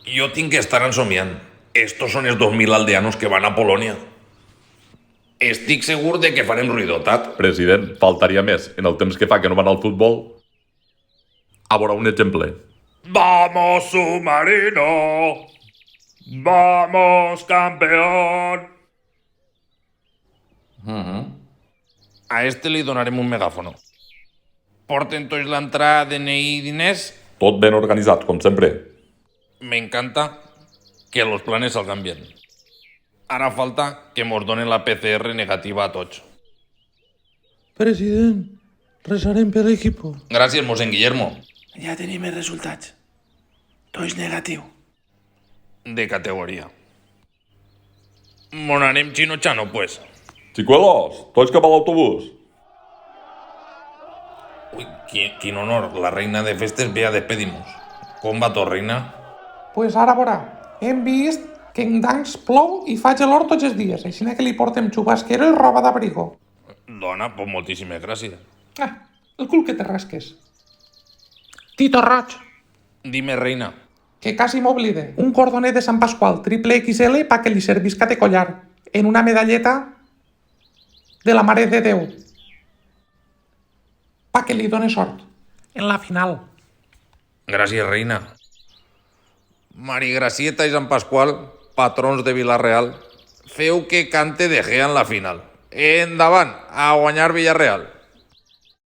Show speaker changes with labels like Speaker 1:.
Speaker 1: Jo tinc que estar ensomiant. Estos són els 2.000 aldeanos que van a Polònia. Estic segur de que farem ruidotat.
Speaker 2: President, faltaria més. En el temps que fa que no van al futbol... A veure un exemple.
Speaker 1: ¡Vamos, submarino! ¡Vamos, campeón! A este li donarem un megáfono. Porten tots l'entrada, DNI i diners.
Speaker 2: Tot ben organitzat, com sempre.
Speaker 1: Me encanta que los planes salgan bien. Ara falta que mos donen la PCR negativa a tots.
Speaker 3: President, resarem per l'equipo.
Speaker 1: Gràcies, mossèn Guillermo.
Speaker 3: Ja tenim els resultats. Tots negatiu.
Speaker 1: De categoria. Monarem xino-xano, pues.
Speaker 2: Chicuelos, tots cap a l'autobús.
Speaker 1: Ui, quin honor. La reina de festes ve a despedir-nos. Com va tot, reina?
Speaker 4: Pues ara veurà, hem vist que en Gdansk plou i fa gelor tots els dies, així que li portem xubasquero i roba d'abrigo.
Speaker 1: Dona, pues moltíssimes gràcies.
Speaker 4: El cul que te rasques. Tito Roig,
Speaker 1: Dime, reina.
Speaker 4: que quasi m'oblide, un cordonet de Sant Pasqual triple XL pa que li servisca de collar, en una medalleta de la Mare de Déu, pa que li done sort en la final.
Speaker 1: Gràcies, reina. Mari Gracieta i Sant Pasqual, patrons de Vilareal, feu que cante De Gea en la final. Endavant, a guanyar Villarreal.